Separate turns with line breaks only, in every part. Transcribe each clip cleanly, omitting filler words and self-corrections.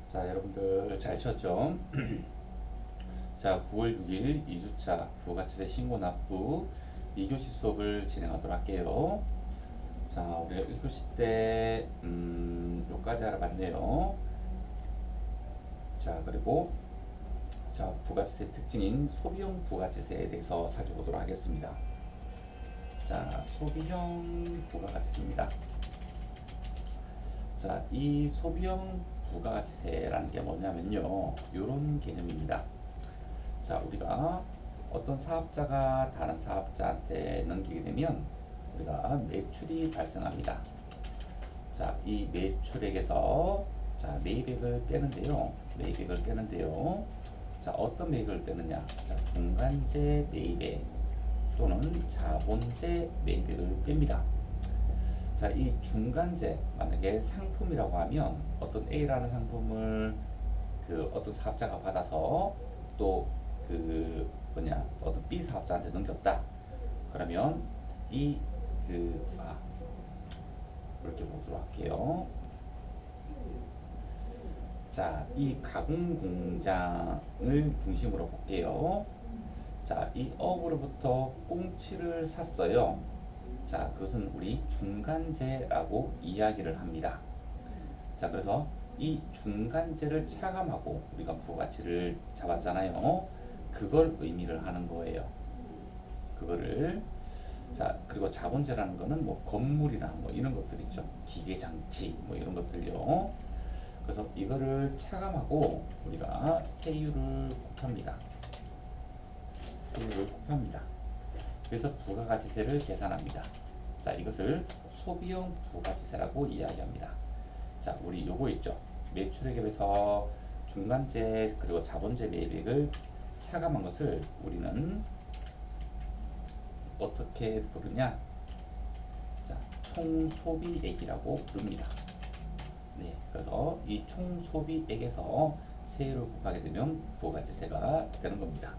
자, 여러분들 잘 쉬었죠? 자, 9월 6일 2주차 부가치세 신고 납부 2교시 수업을 진행하도록 할게요. 자, 우리가 1교시 때 요까지 알아봤네요. 자, 그리고 자, 부가치세 특징인 소비형 부가치세에 대해서 살펴보도록 하겠습니다. 자, 소비형 부가가치세입니다. 자, 이 소비형 부가가치세라는 게 뭐냐면요, 요런 개념입니다. 자, 우리가 어떤 사업자가 다른 사업자한테 넘기게 되면 우리가 매출이 발생합니다. 자, 이 매출액에서 자, 매입액을 빼는데요. 매입액을 빼는데요. 자, 어떤 매입을 빼느냐? 자, 중간재 매입액 또는 자본재 매입액을 뺍니다. 자, 이 중간재, 만약에 상품이라고 하면 어떤 A라는 상품을 그 어떤 사업자가 받아서 또 어떤 B 사업자한테 넘겼다. 그러면 이렇게 보도록 할게요. 자, 이 가공 공장을 중심으로 볼게요. 자, 이 업으로부터 꽁치를 샀어요. 자, 그것은 우리 중간재라고 이야기를 합니다. 자, 그래서 이 중간재를 차감하고 우리가 부가치를 잡았잖아요. 그걸 의미를 하는 거예요. 그거를. 자, 그리고 자본재라는 거는 뭐 건물이나 뭐 이런 것들 있죠. 기계 장치 뭐 이런 것들요. 그래서 이거를 차감하고 우리가 세율을 곱합니다. 세율을 곱합니다. 그래서 부가가치세를 계산합니다. 자, 이것을 소비형 부가치세라고 이야기합니다. 자, 우리 요거 있죠. 매출액에서 중간재 그리고 자본재 매입액을 차감한 것을 우리는 어떻게 부르냐? 자, 총소비액이라고 부릅니다. 네, 그래서 이 총소비액에서 세율을 곱하게 되면 부가가치세가 되는 겁니다.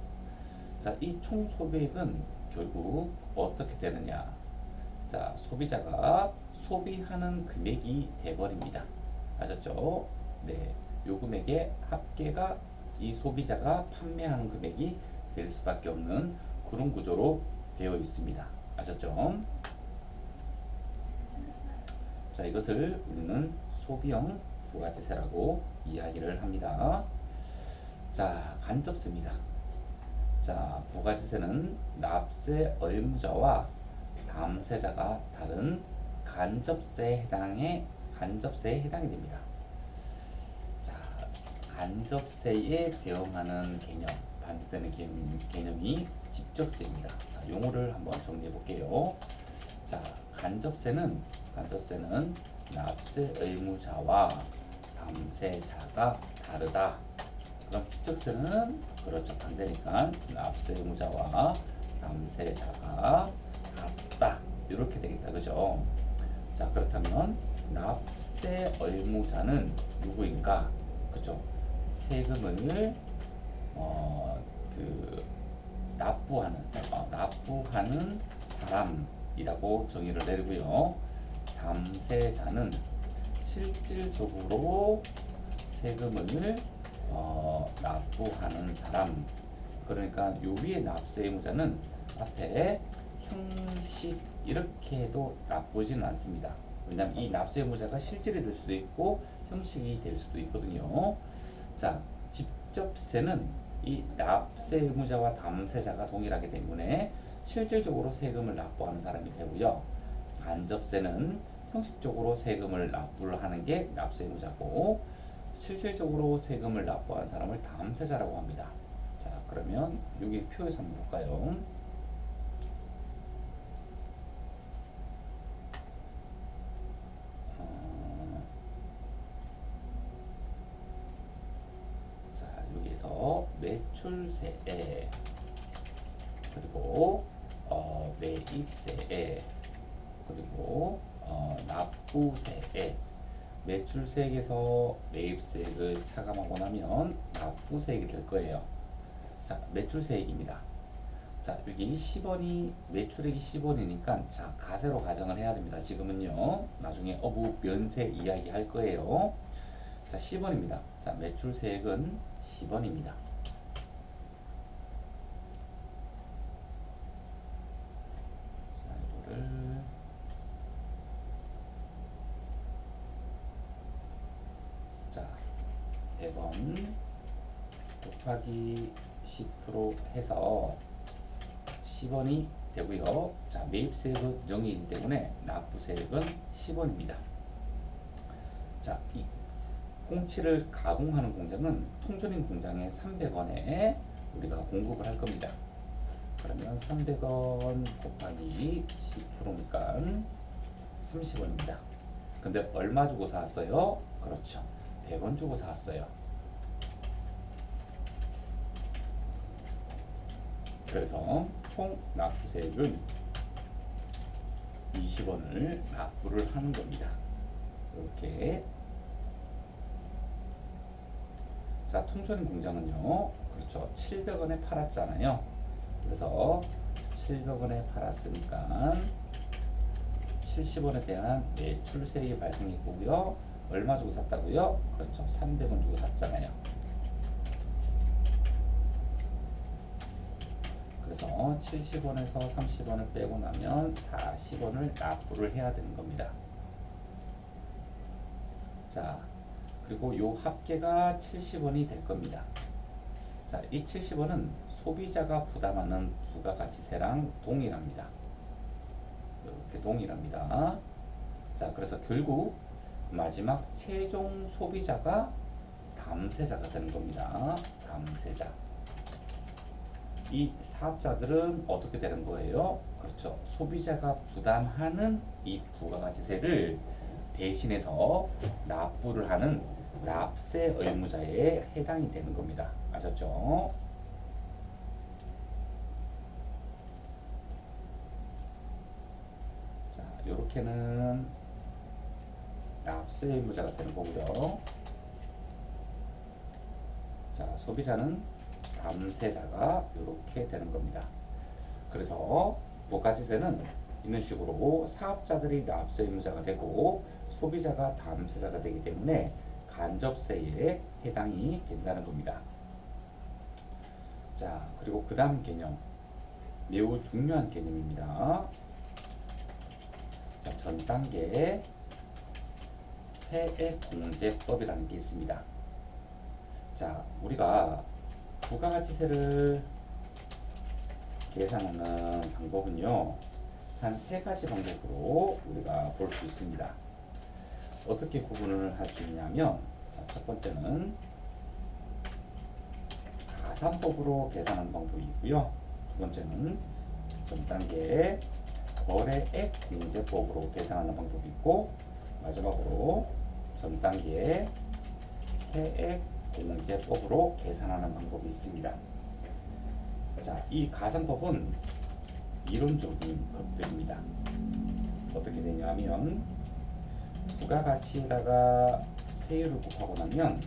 자, 이 총소비액은 결국 어떻게 되느냐? 자, 소비자가 소비하는 금액이 돼버립니다. 아셨죠? 네, 요 금액의 합계가 이 소비자가 판매하는 금액이 될 수밖에 없는 그런 구조로 되어 있습니다. 아셨죠? 자, 이것을 우리는 소비형 부가치세라고 이야기를 합니다. 자, 간접세입니다. 자, 부가치세는 납세 의무자와 담세자가 다른 간접세에 해당이 됩니다. 자, 간접세에 대응하는 개념, 반대되는 개념이 직접세입니다. 자, 용어를 한번 정리해 볼게요. 자, 간접세는 납세 의무자와 담세자가 다르다. 그럼 직접세는 그렇죠, 반대니까 납세 의무자와 담세자가 같다. 이렇게 되겠다, 그죠? 자, 그렇다면 납세 의무자는 누구인가? 그죠? 세금을 납부하는 사람이라고 정의를 내리고요. 담세자는 실질적으로 세금을 납부하는 사람. 그러니까 요 위에 납세 의무자는 앞에 형식 이렇게 해도 나쁘지는 않습니다. 왜냐하면 이 납세 의무자가 실질이 될 수도 있고 형식이 될 수도 있거든요. 자, 직접세는 이 납세 의무자와 담세자가 동일하기 때문에 실질적으로 세금을 납부하는 사람이 되고요. 간접세는 형식적으로 세금을 납부를 하는 게 납세 의무자고 실질적으로 세금을 납부하는 사람을 담세자라고 합니다. 자, 그러면 여기 표에서 한번 볼까요? 자, 여기에서 매출세에 그리고 매입세에 그리고 납부세에 매출세액에서 매입세액을 차감하고 나면 납부세액이 될 거예요. 자, 매출세액입니다. 자, 여기 10원이 매출액이 10원이니까 자, 가세로 가정을 해야 됩니다. 지금은요. 나중에 어부 면세 이야기 할 거예요. 자, 10원입니다. 자, 매출세액은 10원입니다. 자, 이거를 자, 100원 곱하기 10% 해서 10원이 되고요. 자, 매입세액은 0이기 때문에 납부세액은 10원입니다. 자, 이 꽁치를 가공하는 공장은 통조림 공장에 300원에 우리가 공급을 할 겁니다. 그러면 300원 곱하기 10%니까 30원입니다. 근데 얼마 주고 샀어요? 그렇죠. 100원 주고 샀어요. 그래서 총 납부세액은 20원을 납부를 하는 겁니다. 이렇게. 자, 통조림 공장은요, 그렇죠, 700원에 팔았잖아요. 그래서 700원에 팔았으니까 70원에 대한 매출세액이 발생했고요. 얼마 주고 샀다고요? 그렇죠, 300원 주고 샀잖아요. 그래서 70원에서 30원을 빼고 나면 40원을 납부를 해야 되는 겁니다. 자, 그리고 요 합계가 70원이 될 겁니다. 자, 이 70원은 소비자가 부담하는 부가가치세랑 동일합니다. 이렇게 동일합니다. 자, 그래서 결국 마지막 최종 소비자가 담세자가 되는 겁니다. 담세자. 이 사업자들은 어떻게 되는 거예요? 그렇죠. 소비자가 부담하는 이 부가가치세를 대신해서 납부를 하는 납세 의무자에 해당이 되는 겁니다. 아셨죠? 자, 요렇게는 납세 의무자가 되는 거고요. 자, 소비자는 담세자가 이렇게 되는 겁니다. 그래서 부가가치세는 이런 식으로 사업자들이 납세 의무자가 되고 소비자가 담세자가 되기 때문에 간접세에 해당이 된다는 겁니다. 자, 그리고 그 다음 개념, 매우 중요한 개념입니다. 자, 전 단계 세액공제법이라는 게 있습니다. 자, 우리가 부가가치세를 계산하는 방법은요, 한 세 가지 방법으로 우리가 볼 수 있습니다. 어떻게 구분을 할 수 있냐면, 자, 첫 번째는 가산법으로 계산하는 방법이 있고요. 두 번째는 전 단계 거래액 공제법으로 계산하는 방법이 있고, 마지막으로 전 단계 세액 공제법으로 계산하는 방법이 있습니다. 자, 이 가산법은 이론적인 것들입니다. 어떻게 되냐면 부가가치에다가 세율을 곱하고 나면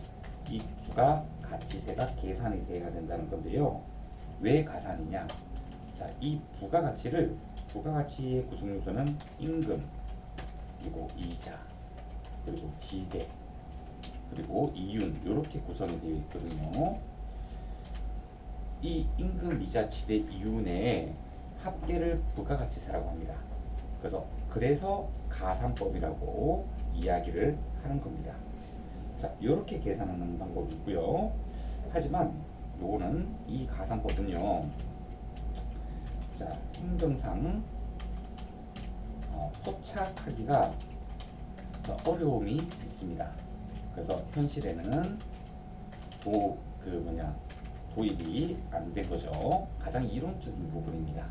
이 부가가치세가 계산이 돼야 된다는 건데요. 왜 가산이냐? 자, 이 부가가치의 구성 요소는 임금, 그리고 이자, 그리고 지대, 그리고 이윤, 이렇게 구성이 되어 있거든요. 이 임금, 이자, 지대, 이윤의 합계를 부가가치세라고 합니다. 그래서 가산법이라고 이야기를 하는 겁니다. 자, 이렇게 계산하는 방법이 있고요. 하지만 요거는 이 가산법은요, 자, 행정상 포착하기가 어려움이 있습니다. 그래서 현실에는 도입이 안 된 거죠. 가장 이론적인 부분입니다.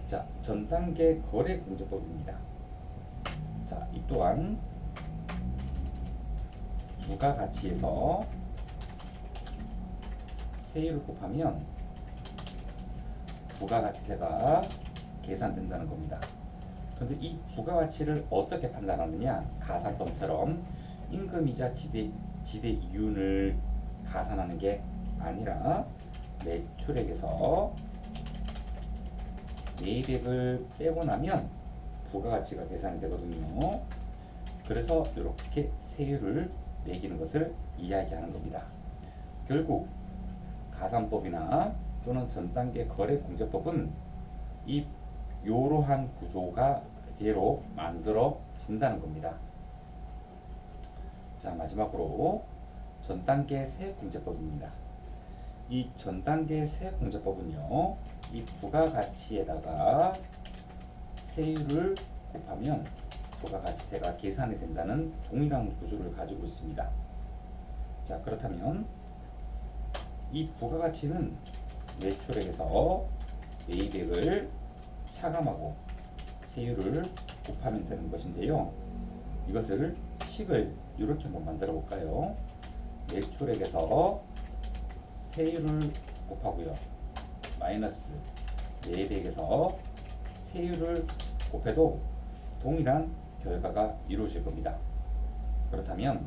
자, 전 단계 거래공제법입니다. 자, 이 또한 부가가치에서 세율을 곱하면 부가가치세가 계산된다는 겁니다. 그런데 이 부가가치를 어떻게 판단하느냐? 가산법처럼 임금이자 지대 이윤을 가산하는 게 아니라 매출액에서 매입액을 빼고 나면 부가가치가 계산이 되거든요. 그래서 이렇게 세율을 매기는 것을 이야기하는 겁니다. 결국 가산법이나 또는 전단계 거래공제법은 이 이러한 구조가 그대로 만들어진다는 겁니다. 자, 마지막으로 전단계 세액공제법입니다. 이 전단계 세액공제법은요, 이 부가가치에다가 세율을 곱하면 부가가치세가 계산이 된다는 동일한 구조를 가지고 있습니다. 자, 그렇다면 이 부가가치는 매출액에서 매입액을 차감하고 세율을 곱하면 되는 것인데요. 이것을 식을 이렇게 한번 만들어 볼까요? 매출액에서 세율을 곱하고요. 마이너스 매입액에서 세율을 곱해도 동일한 결과가 이루어질 겁니다. 그렇다면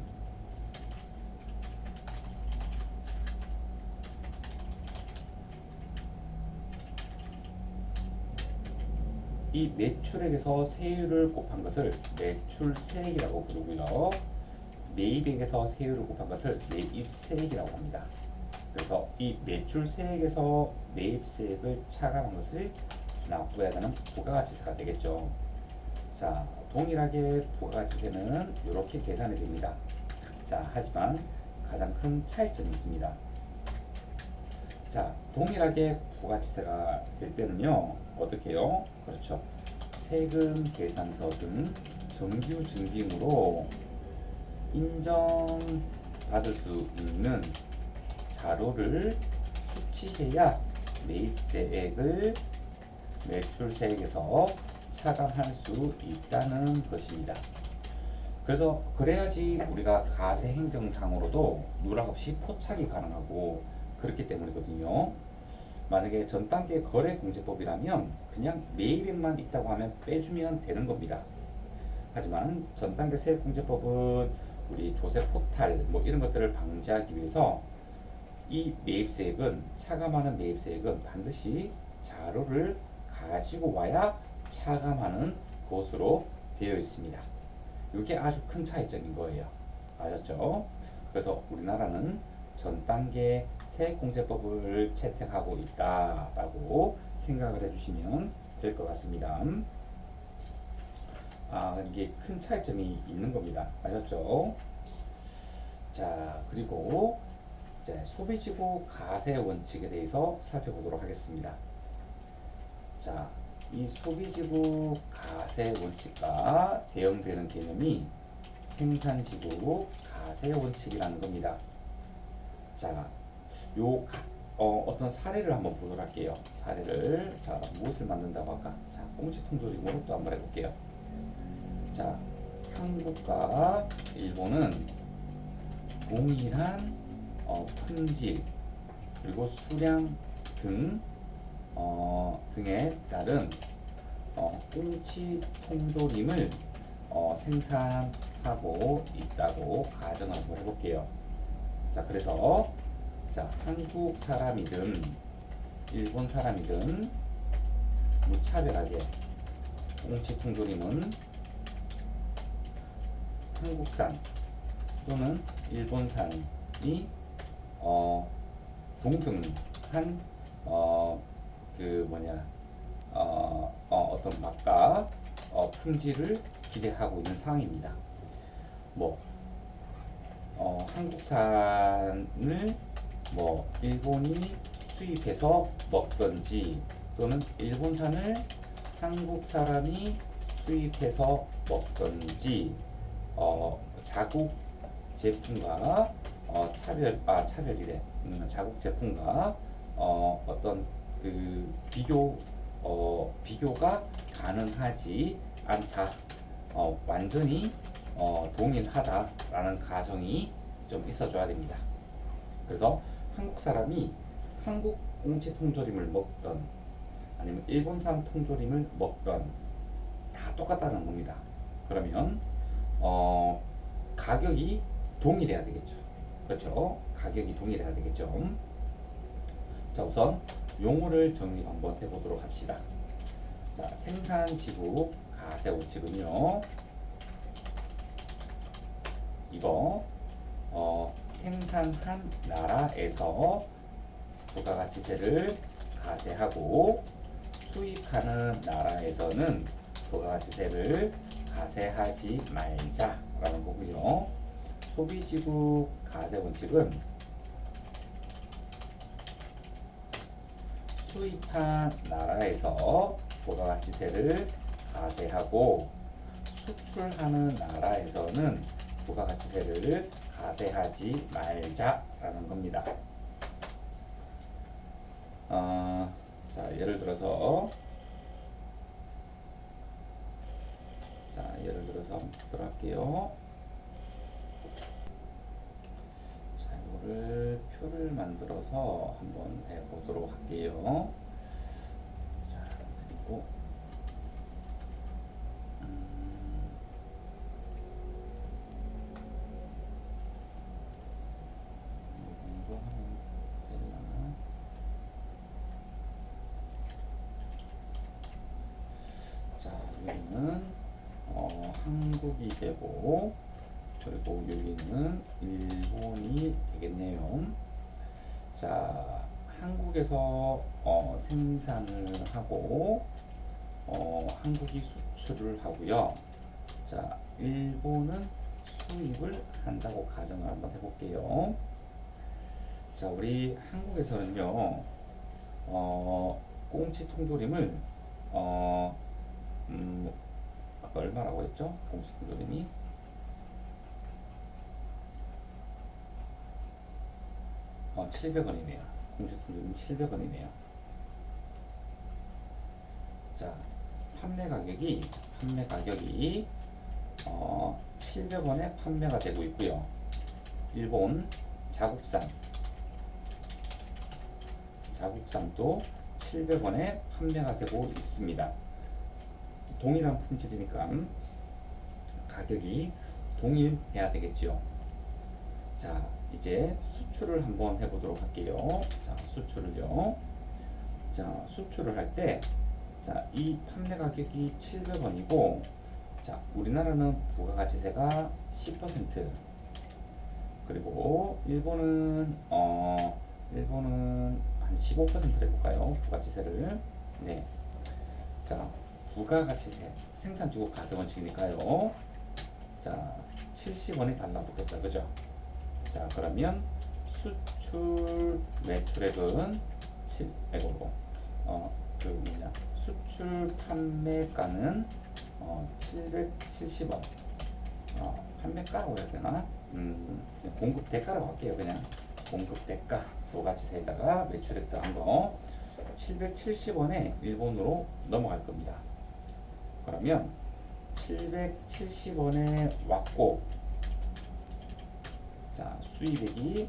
이 매출액에서 세율을 곱한 것을 매출세액이라고 부르고요. 매입액에서 세율을 곱한 것을 매입세액이라고 합니다. 그래서 이 매출세액에서 매입세액을 차감한 것을 납부해야 되는 부가가치세가 되겠죠. 자, 동일하게 부가가치세는 이렇게 계산이 됩니다. 자, 하지만 가장 큰 차이점이 있습니다. 자, 동일하게 부가가치세가 될 때는요, 어떻게 해요? 그렇죠. 세금 계산서 등 정규 증빙으로 인정받을 수 있는 자료를 수치해야 매입세액을 매출세액에서 차감할 수 있다는 것입니다. 그래서 그래야지 우리가 가세행정상으로도 누락 없이 포착이 가능하고 그렇기 때문이거든요. 만약에 전단계 거래공제법이라면 그냥 매입액만 있다고 하면 빼주면 되는 겁니다. 하지만 전단계 세액공제법은 우리 조세 포탈 뭐 이런 것들을 방지하기 위해서 이 매입세액은 차감하는 매입세액은 반드시 자료를 가지고 와야 차감하는 것으로 되어 있습니다. 이게 아주 큰 차이점인 거예요. 아셨죠? 그래서 우리나라는 전단계 세액공제법을 채택하고 있다라고 생각을 해주시면 될 것 같습니다. 이게 큰 차이점이 있는 겁니다. 아셨죠? 자, 그리고 이제 소비지구 가세 원칙에 대해서 살펴보도록 하겠습니다. 자, 이 소비지구 가세 원칙과 대응되는 개념이 생산지구 가세 원칙이라는 겁니다. 자, 어떤 사례를 한번 보도록 할게요. 사례를, 자, 무엇을 만든다고 할까? 자, 꽁지통조림으로 또 한번 해볼게요. 자, 한국과 일본은 동일한 품질 그리고 수량 등에 따른 꽁치 통조림을 생산하고 있다고 가정을 한번 해볼게요. 자, 그래서 자, 한국 사람이든 일본 사람이든 무차별하게 꽁치 통조림은 한국산 또는 일본산이 동등한 어떤 맛과 품질을 기대하고 있는 상황입니다. 한국산을 일본이 수입해서 먹든지 또는 일본산을 한국 사람이 수입해서 먹든지 자국 제품과 자국 제품과 어떤 그 비교가 가능하지 않다. 완전히 동일하다라는 가정이 좀 있어줘야 됩니다. 그래서 한국 사람이 한국 꽁치 통조림을 먹던 아니면 일본산 통조림을 먹던 다 똑같다는 겁니다. 그러면 가격이 동일해야 되겠죠. 그렇죠? 가격이 동일해야 되겠죠. 자, 우선 용어를 정리 한번 해보도록 합시다. 자, 생산지구 가세 원칙은요, 이거 생산한 나라에서 부가가치세를 가세하고 수입하는 나라에서는 부가가치세를 가세하지 말자라는 거고요. 소비지국 가세 원칙은 수입한 나라에서 부가가치세를 가세하고 수출하는 나라에서는 부가가치세를 가세하지 말자라는 겁니다. 자, 예를 들어서 한번 보도록 할게요. 자, 이거를 표를 만들어서 한번 해보도록 할게요. 자, 그리고 이 정도 하면 되려나? 자, 여기는 한국이 되고, 그리고 여기는 일본이 되겠네요. 자, 한국에서 생산을 하고 한국이 수출을 하고요. 자, 일본은 수입을 한다고 가정을 한번 해볼게요. 자, 우리 한국에서는요, 꽁치 통조림을 아까 얼마라고 했죠? 꽁치 통조림이 700원이네요. 꽁치 통조림 700원이네요. 자, 판매 가격이 700원에 판매가 되고 있고요. 일본 자국산도 700원에 판매가 되고 있습니다. 동일한 품질이니까 가격이 동일해야 되겠죠. 자, 이제 수출을 한번 해보도록 할게요. 자, 수출을요. 자, 수출을 할 때, 자, 이 판매 가격이 700원이고, 자, 우리나라는 부가가치세가 10%, 그리고 일본은 한 15%를 해볼까요? 부가가치세를. 네. 자, 부가가치세 생산주국 가세 원칙이니까요. 자, 70원이 달라붙겠다, 그죠? 자, 그러면 수출 매출액은 수출 판매가는 770원. 판매가라고 해야 되나? 공급 대가라고 할게요. 그냥 공급 대가 부가가치세에다가 매출액 더한 거 770원에 일본으로 넘어갈 겁니다. 그러면 770원에 왔고, 자, 수입액이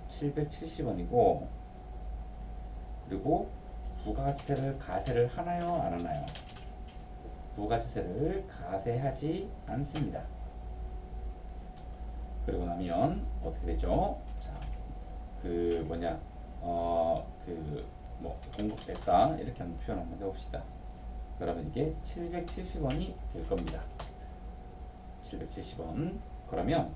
770원이고, 그리고 부가가치세를 가세를 하나요, 안 하나요? 부가가치세를 가세하지 않습니다. 그리고 나면 어떻게 되죠? 자, 공급됐다 이렇게 한번 표현 한번 해봅시다. 그러면 이게 770원이 될 겁니다. 770원. 그러면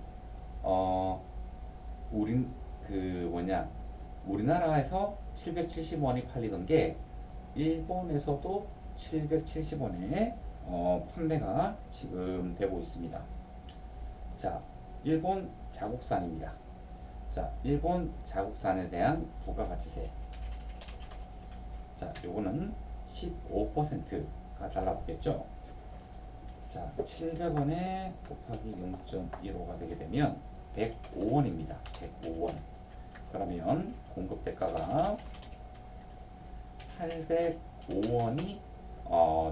우리나라에서 770원이 팔리던 게 일본에서도 770원에 판매가 지금 되고 있습니다. 자, 일본 자국산입니다. 자, 일본 자국산에 대한 부가가치세. 자, 요거는 15%가 달라붙겠죠. 자, 700원에 곱하기 0.15가 되게 되면 105원입니다. 105원. 그러면 공급 대가가 805원이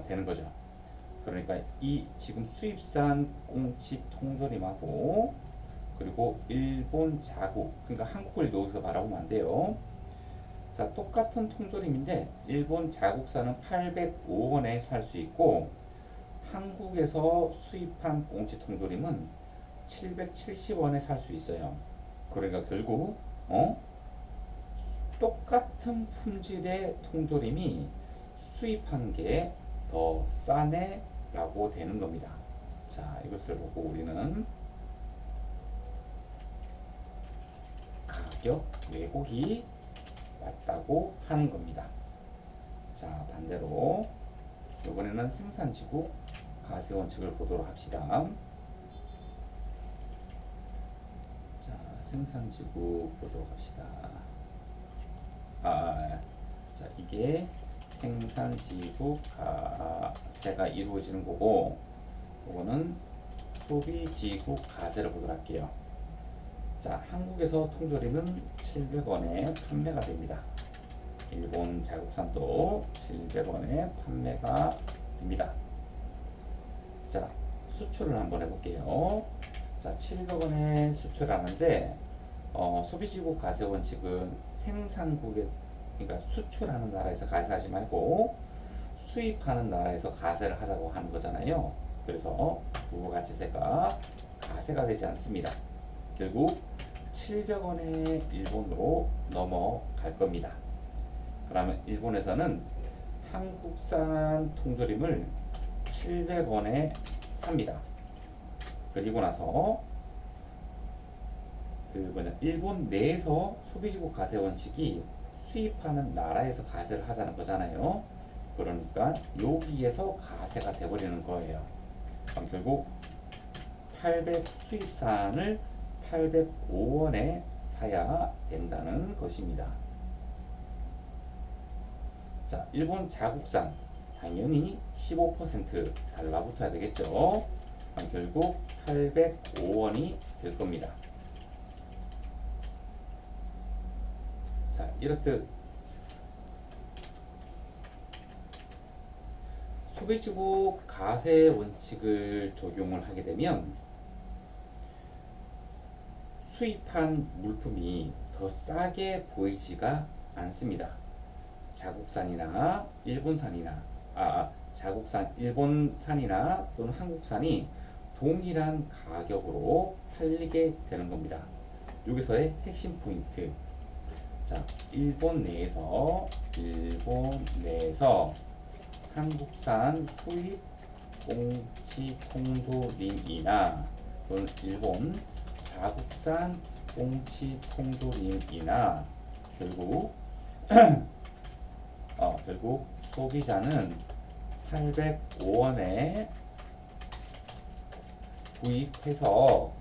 되는 거죠. 그러니까 이 지금 수입산 꽁치 통조림하고 그리고 일본 자국, 그러니까 한국을 여기서 바라보면 안 돼요. 자, 똑같은 통조림인데 일본 자국산은 805원에 살 수 있고 한국에서 수입한 꽁치 통조림은 770원에 살 수 있어요. 그러니까 결국 똑같은 품질의 통조림이 수입한 게 더 싸네 라고 되는 겁니다. 자, 이것을 보고 우리는 가격 왜곡이 왔다고 하는 겁니다. 자, 반대로 이번에는 생산지구 가세 원칙을 보도록 합시다. 자, 생산지구 보도록 합시다. 자, 이게 생산지구 가세가 이루어지는 거고, 이거는 소비지구 가세를 보도록 할게요. 자, 한국에서 통조림은 700원에 판매가 됩니다. 일본 자국산도 700원에 판매가 됩니다. 자, 수출을 한번 해볼게요. 자, 700원에 수출하는데 소비지구 가세 원칙은 생산국에, 그러니까 수출하는 나라에서 가세하지 말고 수입하는 나라에서 가세를 하자고 하는 거잖아요. 그래서 부가가치세가 가세가 되지 않습니다. 결국 700원에 일본으로 넘어갈 겁니다. 그러면 일본에서는 한국산 통조림을 700원에 삽니다. 그리고 나서 일본 내에서 소비지구 가세 원칙이 수입하는 나라에서 가세를 하자는 거잖아요. 그러니까 여기에서 가세가 돼버리는 거예요. 그럼 결국 수입산을 805원에 사야 된다는 것입니다. 자, 일본 자국산 당연히 15% 달라붙어야 되겠죠. 결국 805원이 될 겁니다. 자, 이렇듯 소비지구 가세 원칙을 적용을 하게 되면 수입한 물품이 더 싸게 보이지가 않습니다. 자국산이나 일본산이나 자국산 일본산이나 또는 한국산이 동일한 가격으로 팔리게 되는 겁니다. 여기서의 핵심 포인트. 자, 일본 내에서 한국산 수입 꽁치 통조림이나 또는 일본 자국산 꽁치 통조림이나 결국 소비자는 805원에 구입해서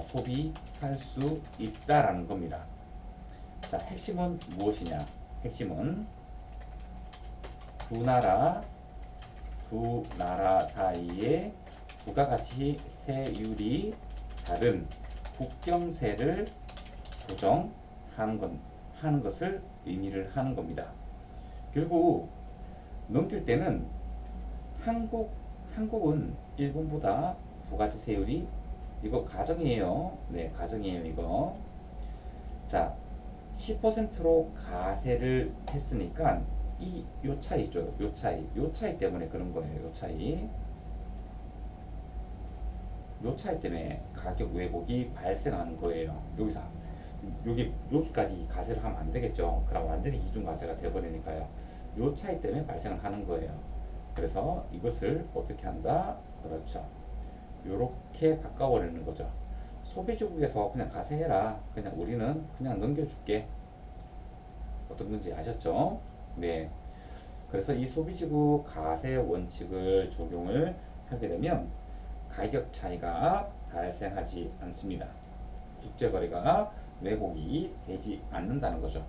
소비할 수 있다라는 겁니다. 자, 핵심은 무엇이냐? 핵심은 두 나라 사이에 부가가치 세율이 다른 국경세를 조정하는 것을 의미를 하는 겁니다. 결국 넘길 때는 한국은 일본보다 부가가치 세율이, 이거 가정이에요. 네, 가정이에요, 이거. 자, 10%로 가세를 했으니까 요 차이죠. 요 차이 때문에 그런 거예요. 요 차이 때문에 가격 왜곡이 발생하는 거예요. 여기까지 가세를 하면 안 되겠죠. 그럼 완전히 이중 가세가 되어버리니까요. 요 차이 때문에 발생을 하는 거예요. 그래서 이것을 어떻게 한다? 그렇죠. 요렇게 바꿔버리는 거죠. 소비주국에서 그냥 가세해라. 그냥 우리는 그냥 넘겨줄게. 어떤 건지 아셨죠? 네. 그래서 이 소비지구 가세 원칙을 적용을 하게 되면 가격 차이가 발생하지 않습니다. 국제거래가 왜곡이 되지 않는다는 거죠.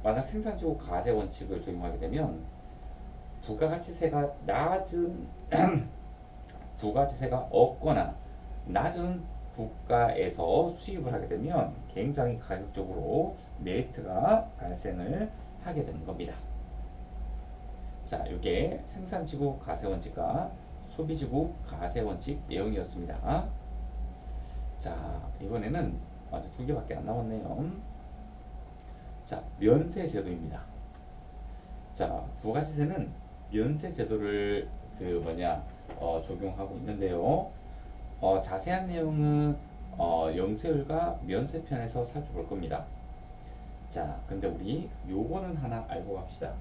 만약 생산지구 가세 원칙을 적용하게 되면 부가가치세가 낮은 부가가치세가 없거나 낮은 국가에서 수입을 하게 되면 굉장히 가격적으로 메리트가 발생을 하게 되는 겁니다. 자, 이게 생산지구 가세 원칙과 소비지구 가세 원칙 내용이었습니다. 자, 이번에는 아주 2개밖에 안 남았네요. 자, 면세 제도입니다. 자, 부가가치세는 면세 제도를 적용하고 있는데요. 자세한 내용은 영세율과 면세편에서 살펴볼 겁니다. 자, 근데 우리 요거는 하나 알고 갑시다.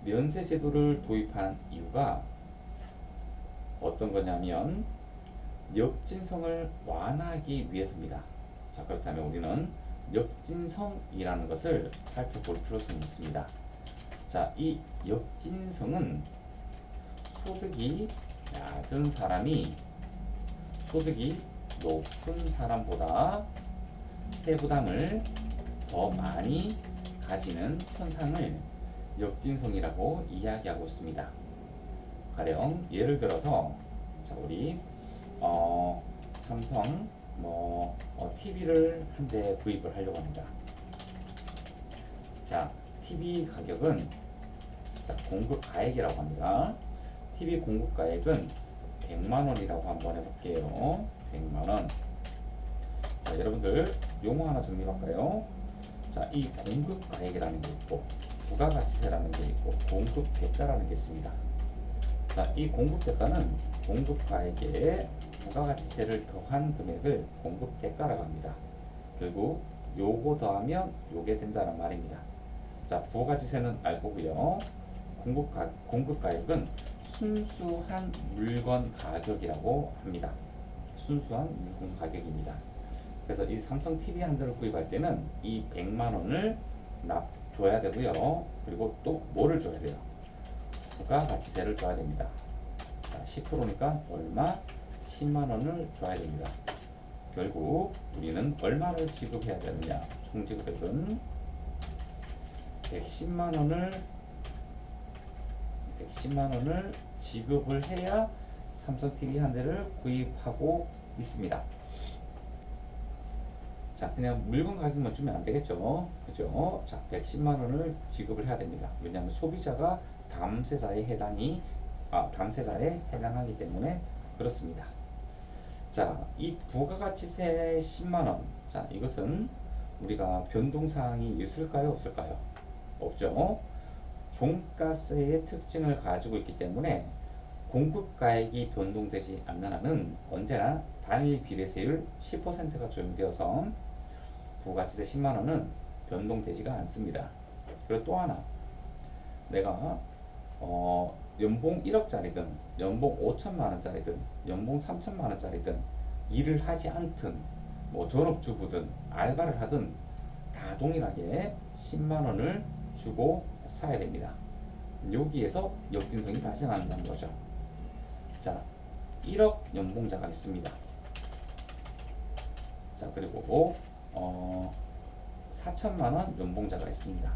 면세 제도를 도입한 이유가 어떤 거냐면 역진성을 완화하기 위해서입니다. 자, 그렇다면 우리는 역진성이라는 것을 살펴볼 필요성이 있습니다. 자, 이 역진성은 소득이 낮은 사람이 소득이 높은 사람보다 세부담을 더 많이 가지는 현상을 역진성이라고 이야기하고 있습니다. 가령 예를 들어서 자, 우리 삼성 TV를 한 대 구입을 하려고 합니다. 자, TV 가격은 자, 공급 가액이라고 합니다. TV 공급 가액은 100만 원이라고 한번 해볼게요. 100만 원. 자, 여러분들 용어 하나 정리할까요? 자, 이 공급 가액이라는 게 있고 부가가치세라는 게 있고 공급 대가라는 게 있습니다. 자, 이 공급 대가는 공급 가액에 부가가치세를 더한 금액을 공급 대가라고 합니다. 결국 요거 더하면 요게 된다는 말입니다. 자, 부가가치세는 알 거고요. 공급 가액은 순수한 물건 가격이라고 합니다. 순수한 물건 가격입니다. 그래서 이 삼성 TV 한 대를 구입할 때는 이 100만 원을 줘야 되고요. 그리고 또 뭐를 줘야 돼요? 부가가치세를 줘야 됩니다. 자, 10%니까 얼마? 10만 원을 줘야 됩니다. 결국 우리는 얼마를 지급해야 되느냐? 총지급액은 110만 원을 지급을 해야 삼성 TV 한 대를 구입하고 있습니다. 자, 그냥 물건 가격만 주면 안 되겠죠. 그죠? 자, 110만 원을 지급을 해야 됩니다. 왜냐하면 소비자가 담세자에 해당하기 때문에 그렇습니다. 자, 이 부가가치세 10만 원. 자, 이것은 우리가 변동사항이 있을까요? 없을까요? 없죠. 종가세의 특징을 가지고 있기 때문에 공급가액이 변동되지 않는 한은 언제나 단일 비례세율 10%가 적용되어서 부가가치세 10만 원은 변동되지가 않습니다. 그리고 또 하나, 내가 연봉 1억짜리든 연봉 5천만 원짜리든 연봉 3천만 원짜리든 일을 하지 않든 전업주부든 알바를 하든 다 동일하게 10만 원을 주고 사야 됩니다. 여기에서 역진성이 발생한다는 거죠. 자, 1억 연봉자가 있습니다. 자, 그리고 4천만 원 연봉자가 있습니다.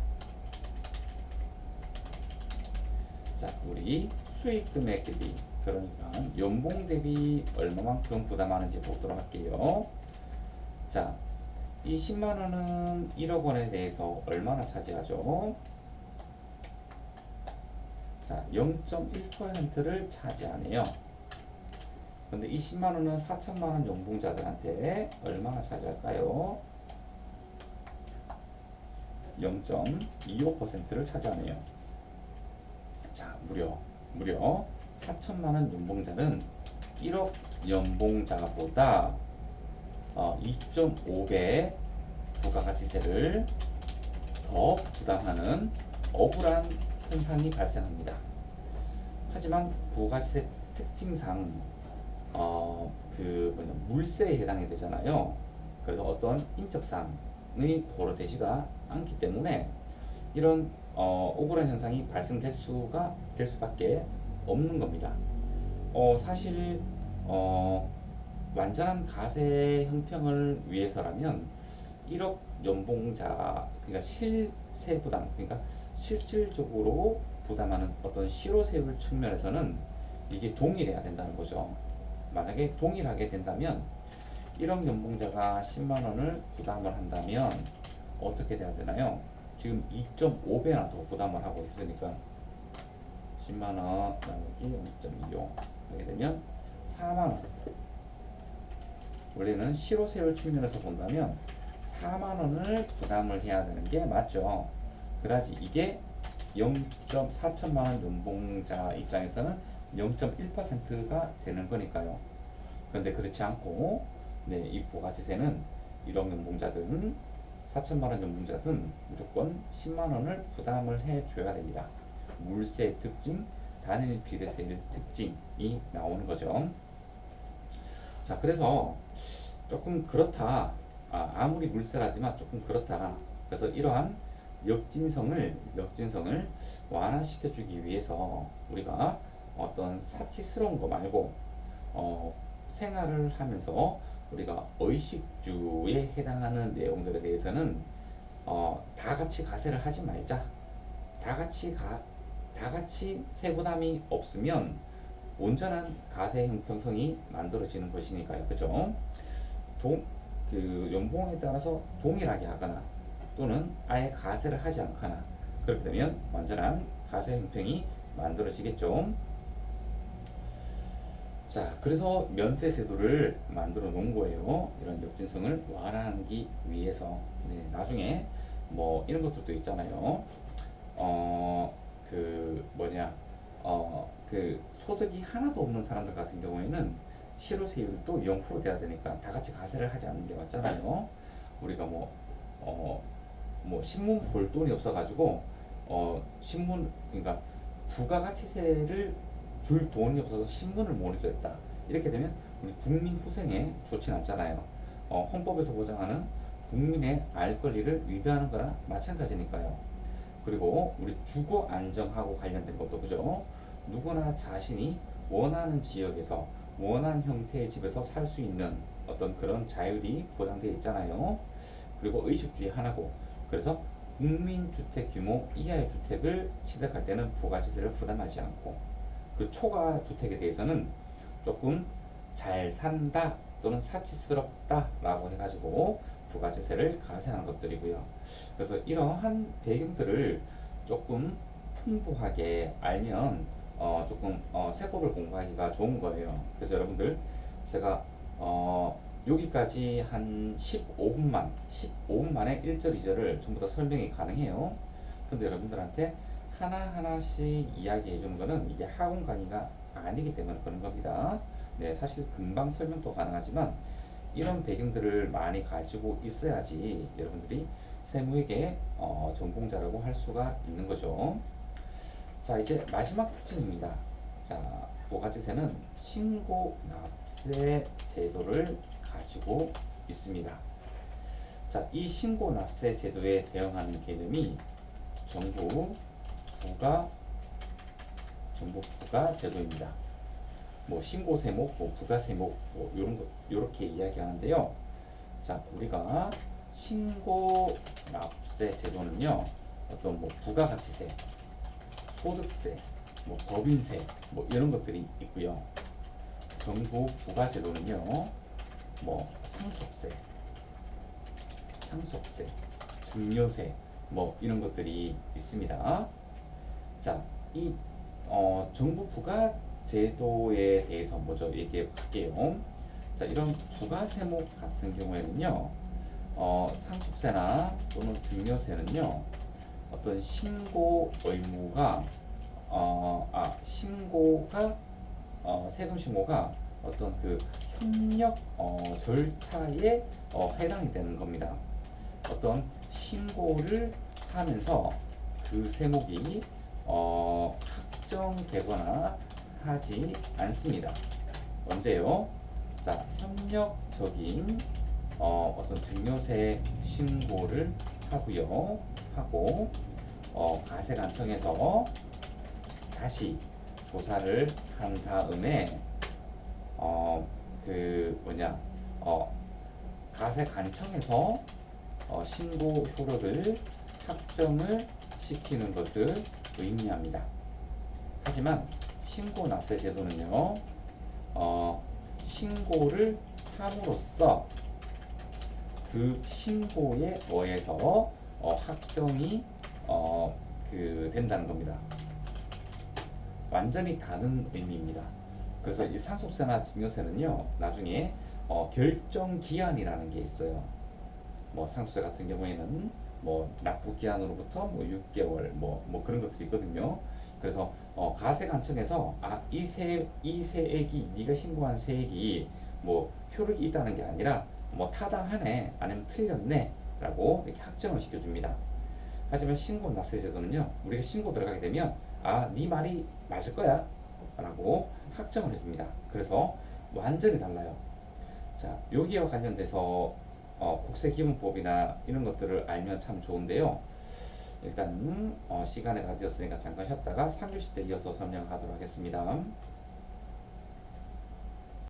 자, 우리 수익 금액 대비, 그러니까 연봉 대비 얼마만큼 부담하는지 보도록 할게요. 자, 이 10만 원은 1억 원에 대해서 얼마나 차지하죠? 자, 0.1%를 차지하네요. 근데 이 10만 원은 4천만 원 연봉자들한테 얼마나 차지할까요? 0.25%를 차지하네요. 자, 무려 4천만 원 연봉자는 1억 연봉자보다 2.5배 부가가치세를 더 부담하는 억울한 현상이 발생합니다. 하지만 부가가치세 특징상 물세에 해당이 되잖아요. 그래서 어떤 인적사항이 고려되지가 않기 때문에 이런 억울한 현상이 발생될 수밖에 없는 겁니다. 사실 완전한 가세 형평을 위해서라면 1억 연봉자, 그러니까 실세 부담, 그러니까 실질적으로 부담하는 어떤 실효세율 측면에서는 이게 동일해야 된다는 거죠. 만약에 동일하게 된다면 1억 연봉자가 10만 원을 부담을 한다면 어떻게 돼야 되나요? 지금 2.5배나 더 부담을 하고 있으니까 10만 원 나누기 0.25 하게 되면 4만 원. 원래는 실효세율 측면에서 본다면 4만 원을 부담을 해야 되는 게 맞죠. 그래야지 이게 0.4천만 원 연봉자 입장에서는 0.1%가 되는 거니까요. 그런데 그렇지 않고 이 부가가치세는 1억 연봉자든 4천만 원 연봉자든 무조건 10만 원을 부담을 해줘야 됩니다. 물세 특징, 단일 비례세율 특징이 나오는 거죠. 자, 그래서 조금 그렇다. 아무리 물세라지만 조금 그렇다. 그래서 이러한 역진성을 완화시켜주기 위해서 우리가 어떤 사치스러운 거 말고 생활을 하면서 우리가 의식주에 해당하는 내용들에 대해서는 다 같이 가세를 하지 말자. 다 같이 세부담이 없으면 온전한 가세 형평성이 만들어지는 것이니까요. 그죠? 그 연봉에 따라서 동일하게 하거나 또는 아예 가세를 하지 않거나 그렇게 되면 완전한 가세 형평이 만들어지겠죠. 자, 그래서 면세 제도를 만들어 놓은 거예요. 이런 역진성을 완화하기 위해서. 네, 나중에 뭐 이런 것들도 있잖아요. 그 뭐냐, 그 소득이 하나도 없는 사람들 같은 경우에는 실효세율도 0% 돼야 되니까 다 같이 가세를 하지 않는 게 맞잖아요. 우리가 뭐 신문 볼 돈이 없어가지고 신문 그러니까 부가가치세를 줄 돈이 없어서 신문을 못 읽었다. 이렇게 되면 우리 국민 후생에 좋진 않잖아요. 헌법에서 보장하는 국민의 알 권리를 위배하는 거나 마찬가지니까요. 그리고 우리 주거 안정하고 관련된 것도 그죠? 누구나 자신이 원하는 지역에서 원하는 형태의 집에서 살 수 있는 어떤 그런 자율이 보장되어 있잖아요. 그리고 의식주의 하나고 그래서 국민주택 규모 이하의 주택을 취득할 때는 부가세를 부담하지 않고 그 초과 주택에 대해서는 조금 잘 산다 또는 사치스럽다 라고 해가지고 부가세를 가세하는 것들이고요. 그래서 이러한 배경들을 조금 풍부하게 알면 조금 세법을 공부하기가 좋은 거예요. 그래서 여러분들 제가 여기까지 한 15분 만에 1절 2절을 전부 다 설명이 가능해요. 근데 여러분들한테 하나하나씩 이야기해 주는 거는 이게 학원 강의가 아니기 때문에 그런 겁니다. 네, 사실 금방 설명도 가능하지만 이런 배경들을 많이 가지고 있어야지 여러분들이 세무회계 전공자라고 할 수가 있는 거죠. 자, 이제 마지막 특징입니다. 자, 부가세는 신고납세 제도를 가지고 있습니다. 자, 이 신고납세 제도에 대응하는 개념이 정부 부가 제도입니다. 뭐 신고세목, 뭐 부가세목, 뭐 이런 거 이렇게 이야기하는데요. 자, 우리가 신고납세 제도는요, 어떤 뭐 부가가치세, 소득세, 뭐 법인세, 뭐 이런 것들이 있고요. 정부 부가 제도는요, 뭐 상속세, 증여세, 뭐 이런 것들이 있습니다. 자, 이 정부 부가 제도에 대해서 먼저 얘기해 볼게요. 자, 이런 부가세목 같은 경우에는요, 상속세나 또는 증여세는요, 어떤 신고 의무가 세금 신고가 어떤 그 협력 절차에 해당이 되는 겁니다. 어떤 신고를 하면서 그 세목이 확정되거나 하지 않습니다. 언제요? 자, 협력적인 어떤 증여세 신고를 하고 가세관청에서 다시 조사를 한 다음에 가세관청에서 신고 효력을 확정을 시키는 것을 의미합니다. 하지만 신고납세 제도는요, 신고를 함으로써 그 신고에 의해서 확정이 된다는 겁니다. 완전히 다른 의미입니다. 그래서 이 상속세나 증여세는요, 나중에 결정 기한이라는 게 있어요. 뭐 상속세 같은 경우에는 뭐 납부 기한으로부터 뭐 6개월 뭐 그런 것들이 있거든요. 그래서 가세관청에서 이 세액이 네가 신고한 세액이 뭐 효력이 있다는 게 아니라 뭐 타당하네 아니면 틀렸네라고 이렇게 확정을 시켜줍니다. 하지만 신고납세제도는요, 우리가 신고 들어가게 되면 네 말이 맞을 거야 라고 확정을 해줍니다. 그래서 완전히 달라요. 자, 여기와 관련돼서 국세기본법이나 이런 것들을 알면 참 좋은데요. 일단 시간이 다 되었으니까 잠깐 쉬었다가 3교시 때 이어서 설명하도록 하겠습니다.